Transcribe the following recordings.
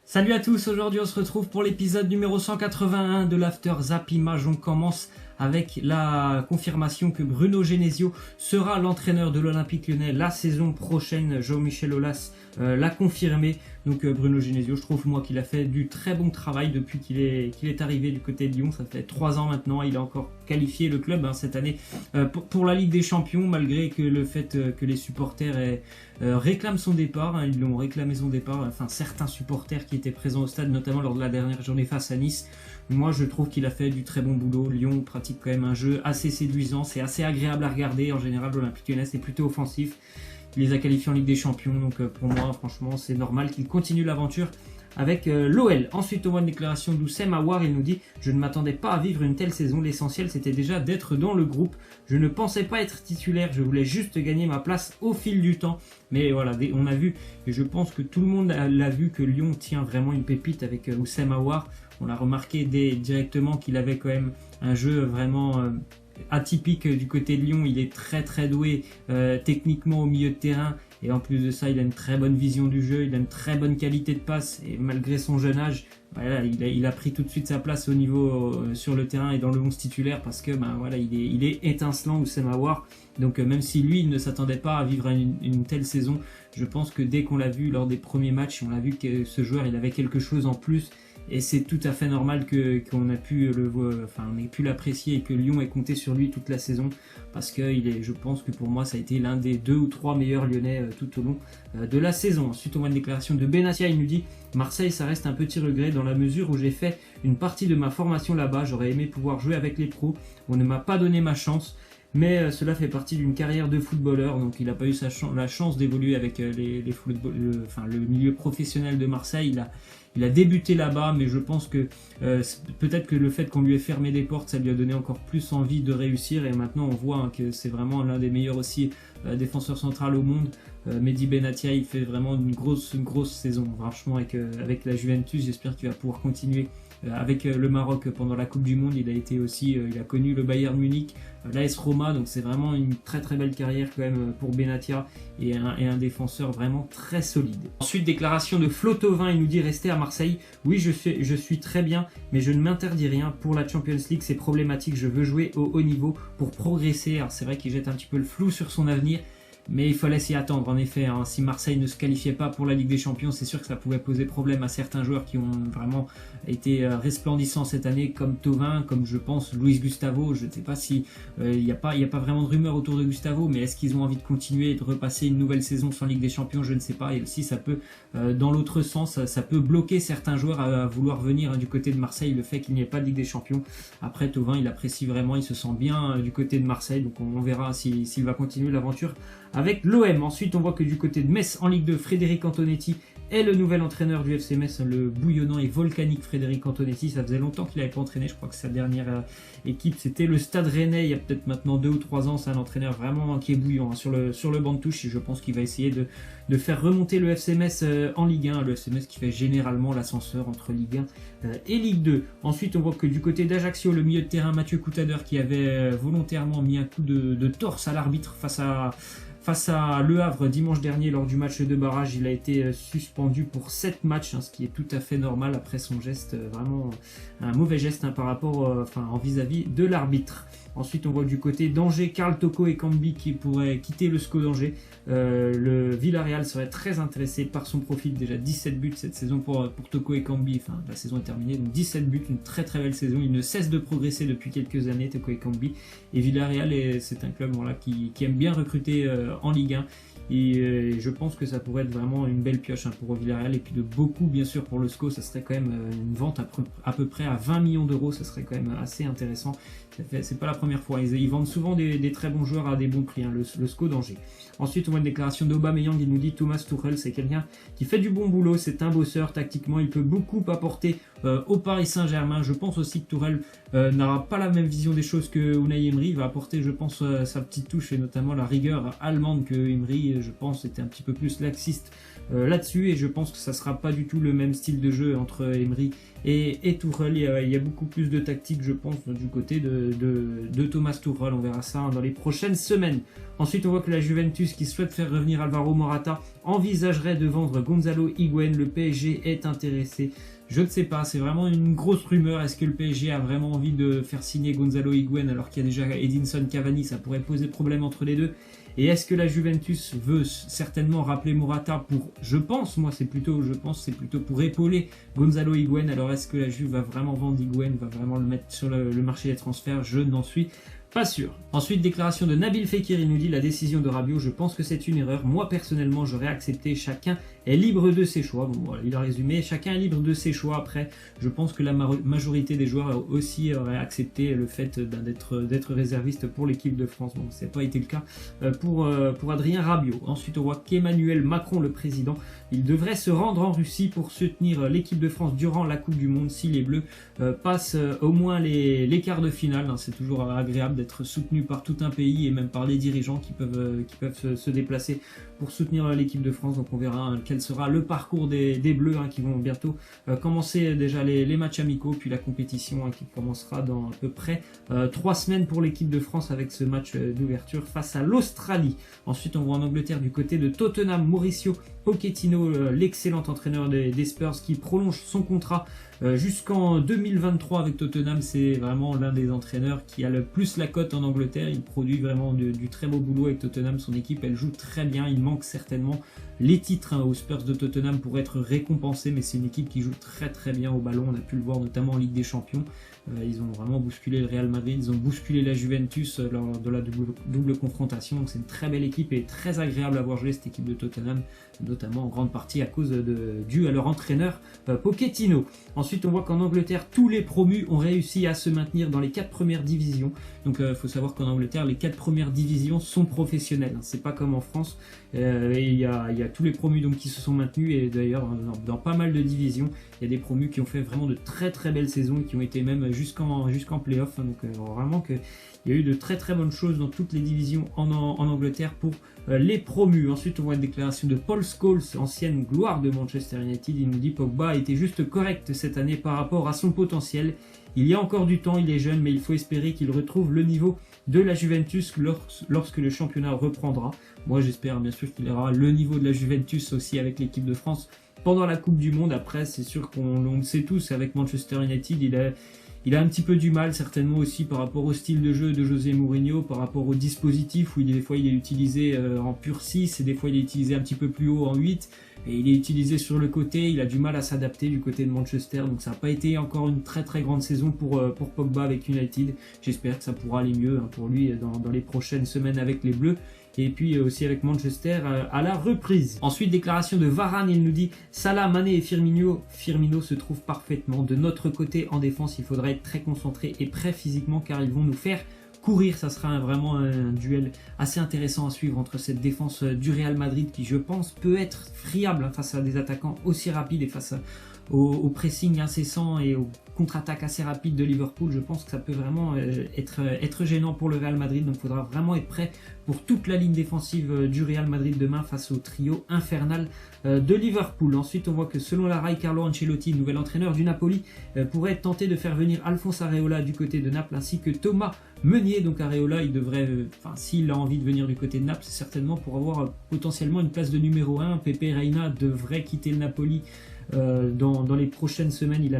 Salut à tous, aujourd'hui on se retrouve pour l'épisode numéro 181 de l'After Zap Image. On commence avec la confirmation que Bruno Genesio sera l'entraîneur de l'Olympique Lyonnais la saison prochaine. Jean-Michel Aulas l'a confirmé. Donc Bruno Genesio, je trouve moi qu'il a fait du très bon travail depuis qu'il est arrivé du côté de Lyon. Ça fait 3 ans maintenant, il a encore qualifié le club cette année pour la Ligue des Champions, malgré que le fait que les supporters réclament son départ. Ils l'ont réclamé son départ, enfin certains supporters qui étaient présents au stade, notamment lors de la dernière journée face à Nice. Moi je trouve qu'il a fait du très bon boulot. Lyon pratique quand même un jeu assez séduisant, c'est assez agréable à regarder. En général l'Olympique Lyonnais c'est plutôt offensif. Il les a qualifiés en Ligue des Champions, donc pour moi franchement c'est normal qu'il continue l'aventure avec l'OL. Ensuite on voit une déclaration d'Oussem Aouar, il nous dit « Je ne m'attendais pas à vivre une telle saison, l'essentiel c'était déjà d'être dans le groupe. Je ne pensais pas être titulaire, je voulais juste gagner ma place au fil du temps. » Mais voilà, on a vu, et je pense que tout le monde l'a vu, que Lyon tient vraiment une pépite avec Oussem Aouar. On a remarqué directement qu'il avait quand même un jeu vraiment atypique du côté de Lyon. Il est très très doué techniquement au milieu de terrain. Et en plus de ça, il a une très bonne vision du jeu, il a une très bonne qualité de passe. Et malgré son jeune âge, voilà, il a pris tout de suite sa place au niveau sur le terrain et dans le 11 titulaire parce que voilà, il est étincelant, Oussem Aouar. Donc même si lui il ne s'attendait pas à vivre une telle saison, je pense que dès qu'on l'a vu lors des premiers matchs, on a vu que ce joueur il avait quelque chose en plus. Et c'est tout à fait normal qu'on ait pu l'apprécier et que Lyon ait compté sur lui toute la saison. Parce que je pense que pour moi, ça a été l'un des 2 ou 3 meilleurs Lyonnais tout au long de la saison. Ensuite, on voit une déclaration de Benatia. Il nous dit « Marseille, ça reste un petit regret dans la mesure où j'ai fait une partie de ma formation là-bas. J'aurais aimé pouvoir jouer avec les pros. On ne m'a pas donné ma chance. » Mais cela fait partie d'une carrière de footballeur, donc il n'a pas eu la chance d'évoluer avec le milieu professionnel de Marseille. Il a débuté là-bas, mais je pense que peut-être que le fait qu'on lui ait fermé des portes, ça lui a donné encore plus envie de réussir. Et maintenant, on voit que c'est vraiment l'un des meilleurs aussi défenseurs centrales au monde. Mehdi Benatia, il fait vraiment une grosse saison, franchement, avec la Juventus. J'espère qu'il va pouvoir continuer avec le Maroc pendant la Coupe du Monde. Il a connu le Bayern Munich, l'AS Roma, donc c'est vraiment une très très belle carrière quand même pour Benatia et un défenseur vraiment très solide. Ensuite, déclaration de Flo Thauvin, il nous dit « Rester à Marseille, oui je suis très bien, mais je ne m'interdis rien. Pour la Champions League c'est problématique, je veux jouer au haut niveau pour progresser. » Alors c'est vrai qu'il jette un petit peu le flou sur son avenir, mais il fallait s'y attendre en effet. Si Marseille ne se qualifiait pas pour la Ligue des Champions, c'est sûr que ça pouvait poser problème à certains joueurs qui ont vraiment été resplendissants cette année, comme Thauvin, comme je pense Luis Gustavo. Je ne sais pas si il n'y a pas vraiment de rumeurs autour de Gustavo, mais est-ce qu'ils ont envie de continuer et de repasser une nouvelle saison sans Ligue des Champions? Je ne sais pas. Et aussi ça peut, dans l'autre sens, ça peut bloquer certains joueurs à vouloir venir du côté de Marseille, le fait qu'il n'y ait pas de Ligue des Champions. Après, Thauvin, il apprécie vraiment, il se sent bien du côté de Marseille, donc on verra s'il va continuer l'aventure avec l'OM. Ensuite, on voit que du côté de Metz en Ligue 2, Frédéric Antonetti est le nouvel entraîneur du FC Metz, le bouillonnant et volcanique Frédéric Antonetti. Ça faisait longtemps qu'il n'avait pas entraîné, je crois que sa dernière équipe c'était le Stade Rennais il y a peut-être maintenant 2 ou 3 ans. C'est un entraîneur vraiment qui est bouillant sur le banc de touche, et je pense qu'il va essayer de faire remonter le FC Metz en Ligue 1, le FC Metz qui fait généralement l'ascenseur entre Ligue 1 et Ligue 2. Ensuite, on voit que du côté d'Ajaccio, le milieu de terrain Mathieu Coutadeur, qui avait volontairement mis un coup de torse à l'arbitre face à Le Havre dimanche dernier lors du match de barrage, il a été suspendu pour 7 matchs, ce qui est tout à fait normal après son geste, vraiment un mauvais geste par rapport en vis-à-vis de l'arbitre. Ensuite, on voit du côté d'Angers, Karl Toko Ekambi qui pourrait quitter le SCO d'Angers. Le Villarreal serait très intéressé par son profil. Déjà 17 buts cette saison pour Toko Ekambi. Enfin, la saison est terminée, donc 17 buts, une très très belle saison. Il ne cesse de progresser depuis quelques années, Toko Ekambi. Et Villarreal, c'est un club qui aime bien recruter en Ligue 1. Et je pense que ça pourrait être vraiment une belle pioche pour Villarreal, et puis de beaucoup bien sûr pour le SCO. Ça serait quand même une vente à peu près à 20 millions d'euros, ça serait quand même assez intéressant. C'est pas la première fois, ils vendent souvent des très bons joueurs à des bons prix, le SCO d'Angers. Ensuite, on voit une déclaration d'Aubameyang, il nous dit Thomas Tuchel, c'est quelqu'un qui fait du bon boulot, c'est un bosseur tactiquement, il peut beaucoup apporter au Paris Saint-Germain. Je pense aussi que Tuchel n'aura pas la même vision des choses que Unai Emery. Il va apporter, je pense, sa petite touche, et notamment la rigueur allemande que Emery, je pense, était un petit peu plus laxiste là-dessus, et je pense que ça sera pas du tout le même style de jeu entre Emery et Tuchel. Il y a beaucoup plus de tactique, je pense, du côté de Thomas Tuchel. On verra ça dans les prochaines semaines. Ensuite, on voit que la Juventus, qui souhaite faire revenir Alvaro Morata, envisagerait de vendre Gonzalo Higuaín. Le PSG est intéressé. Je ne sais pas, c'est vraiment une grosse rumeur. Est-ce que le PSG a vraiment envie de faire signer Gonzalo Higuaín alors qu'il y a déjà Edinson Cavani? Ça pourrait poser problème entre les deux. Et est-ce que la Juventus veut certainement rappeler Morata pour, je pense c'est plutôt pour épauler Gonzalo Higuaín. Alors est-ce que la Juve va vraiment vendre Higuaín, va vraiment le mettre sur le marché des transferts? Je n'en suis pas sûr. Ensuite, déclaration de Nabil Fekir, il nous dit: la décision de Rabiot, je pense que c'est une erreur. Moi, personnellement, j'aurais accepté. Chacun est libre de ses choix. Bon, voilà, il a résumé. Chacun est libre de ses choix. Après, je pense que la majorité des joueurs aussi auraient accepté le fait d'être réserviste pour l'équipe de France. Bon, ça n'a pas été le cas pour Adrien Rabiot. Ensuite, on voit qu'Emmanuel Macron, le président, il devrait se rendre en Russie pour soutenir l'équipe de France durant la Coupe du Monde si les Bleus passent au moins les quarts de finale. C'est toujours agréable d'être soutenu par tout un pays et même par les dirigeants qui peuvent se déplacer pour soutenir l'équipe de France. Donc on verra quel sera le parcours des Bleus qui vont bientôt commencer déjà les matchs amicaux, puis la compétition qui commencera dans à peu près 3 semaines pour l'équipe de France avec ce match d'ouverture face à l'Australie. Ensuite, on voit en Angleterre du côté de Tottenham, Mauricio Pochettino, l'excellent entraîneur des Spurs, qui prolonge son contrat jusqu'en 2023 avec Tottenham. C'est vraiment l'un des entraîneurs qui a le plus la cote en Angleterre. Il produit vraiment du très beau boulot avec Tottenham. Son équipe, elle joue très bien. Il manque certainement les titres aux Spurs de Tottenham pour être récompensés, mais c'est une équipe qui joue très très bien au ballon. On a pu le voir notamment en Ligue des Champions. Ils ont vraiment bousculé le Real Madrid, ils ont bousculé la Juventus lors de la double confrontation. Donc c'est une très belle équipe et très agréable à voir jouer cette équipe de Tottenham, notamment en grande partie à cause dû à leur entraîneur Pochettino. Ensuite, on voit qu'en Angleterre, tous les promus ont réussi à se maintenir dans les 4 premières divisions. Donc il faut savoir qu'en Angleterre, les 4 premières divisions sont professionnelles. C'est pas comme en France. Il y a tous les promus donc qui se sont maintenus, et d'ailleurs dans pas mal de divisions, il y a des promus qui ont fait vraiment de très très belles saisons et qui ont été même jusqu'en play-off. Donc vraiment qu'il y a eu de très très bonnes choses dans toutes les divisions en Angleterre pour les promus. Ensuite, on voit une déclaration de Paul Scholes, ancienne gloire de Manchester United. Il nous dit: Pogba a été juste correct cette année par rapport à son potentiel. Il y a encore du temps, il est jeune, mais il faut espérer qu'il retrouve le niveau de la Juventus lorsque le championnat reprendra. Moi, j'espère bien sûr qu'il aura le niveau de la Juventus aussi avec l'équipe de France pendant la Coupe du Monde. Après, c'est sûr qu'on le sait tous, avec Manchester United, il a un petit peu du mal, certainement aussi par rapport au style de jeu de José Mourinho, par rapport au dispositif où des fois il est utilisé en pur 6 et des fois il est utilisé un petit peu plus haut en 8. Et il est utilisé sur le côté, il a du mal à s'adapter du côté de Manchester. Donc ça n'a pas été encore une très très grande saison pour Pogba avec United. J'espère que ça pourra aller mieux pour lui dans les prochaines semaines avec les Bleus. Et puis aussi avec Manchester à la reprise. Ensuite, déclaration de Varane, il nous dit: Salah, Mané et Firmino se trouvent parfaitement. De notre côté en défense, il faudra être très concentré et prêt physiquement car ils vont nous faire courir. Ça sera vraiment un duel assez intéressant à suivre entre cette défense du Real Madrid qui, je pense, peut être friable face à des attaquants aussi rapides et face au pressing incessant et aux contre-attaques assez rapides de Liverpool. Je pense que ça peut vraiment être gênant pour le Real Madrid. Donc il faudra vraiment être prêt pour toute la ligne défensive du Real Madrid demain face au trio infernal de Liverpool. Ensuite, on voit que selon la RAI, Carlo Ancelotti, nouvel entraîneur du Napoli, pourrait tenter de faire venir Alphonse Areola du côté de Naples ainsi que Thomas Meunier. Donc Areola, il devrait, s'il a envie de venir du côté de Naples, c'est certainement pour avoir potentiellement une place de numéro 1. Pepe Reina devrait quitter le Napoli dans les prochaines semaines. Il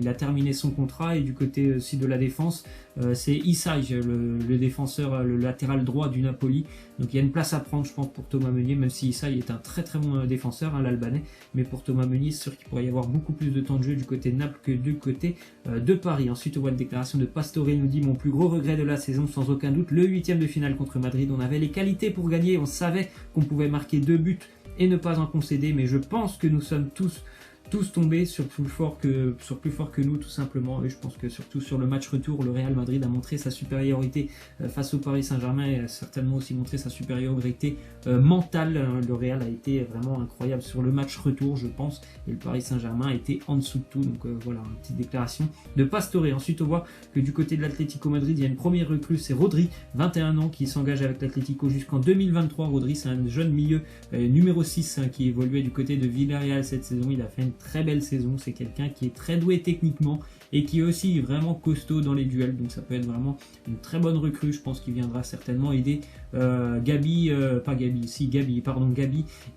a terminé son contrat. Et du côté aussi de la défense, c'est Isai, le défenseur, le latéral droit du Napoli. Donc il y a une place à prendre, je pense, pour Thomas Meunier, même si Isai est un très très bon défenseur, l'Albanais. Mais pour Thomas Meunier, c'est sûr qu'il pourrait y avoir beaucoup plus de temps de jeu du côté de Naples que du côté de Paris. Ensuite, on voit une déclaration de Pastore, il nous dit: mon plus gros regret de la saison, sans aucun doute, le 8e de finale contre Madrid. On avait les qualités pour gagner, on savait qu'on pouvait marquer 2 buts et ne pas en concéder, mais je pense que nous sommes tous tous tombés sur plus fort que nous tout simplement, et je pense que surtout sur le match retour, le Real Madrid a montré sa supériorité face au Paris Saint-Germain et a certainement aussi montré sa supériorité mentale. Le Real a été vraiment incroyable sur le match retour, je pense, et le Paris Saint-Germain a été en dessous de tout. Donc voilà, une petite déclaration de Pastore. Ensuite on voit que du côté de l'Atlético Madrid, il y a une première recrue, c'est Rodri, 21 ans, qui s'engage avec l'Atlético jusqu'en 2023. Rodri, c'est un jeune milieu numéro 6 qui évoluait du côté de Villarreal cette saison. Il a fait une très belle saison, c'est quelqu'un qui est très doué techniquement et qui est aussi vraiment costaud dans les duels, donc ça peut être vraiment une très bonne recrue. Je pense qu'il viendra certainement aider Gabi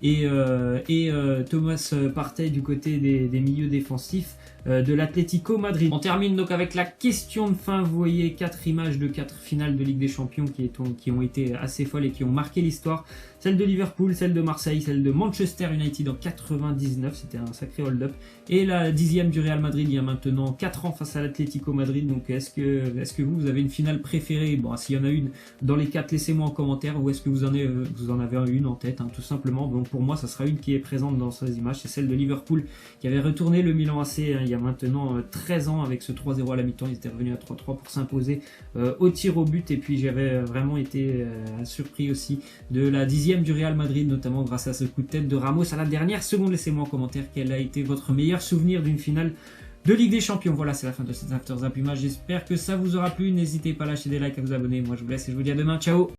et Thomas Partey du côté des milieux défensifs de l'Atlético Madrid. On termine donc avec la question de fin. Vous voyez 4 images de 4 finales de Ligue des Champions qui ont été assez folles et qui ont marqué l'histoire. Celle de Liverpool, celle de Marseille, celle de Manchester United en 99, c'était un sacré hold-up. Et la 10e du Real Madrid il y a maintenant 4 ans face à l'Atlético Madrid. Donc est-ce que vous avez une finale préférée? Bon, s'il y en a une dans les 4, laissez-moi en commentaire. Ou est-ce que vous en avez une en tête, tout simplement. Bon, pour moi, ça sera une qui est présente dans ces images. C'est celle de Liverpool qui avait retourné le Milan AC il y a maintenant 13 ans avec ce 3-0 à la mi-temps. Ils étaient revenus à 3-3 pour s'imposer au tir au but. Et puis j'avais vraiment été surpris aussi de la 10e du Real Madrid, notamment grâce à ce coup de tête de Ramos à la dernière seconde. Laissez-moi en commentaire quel a été votre meilleur souvenir d'une finale de Ligue des Champions. Voilà, c'est la fin de cette After Zap Image. J'espère que ça vous aura plu. N'hésitez pas à lâcher des likes, à vous abonner. Moi, je vous laisse et je vous dis à demain. Ciao!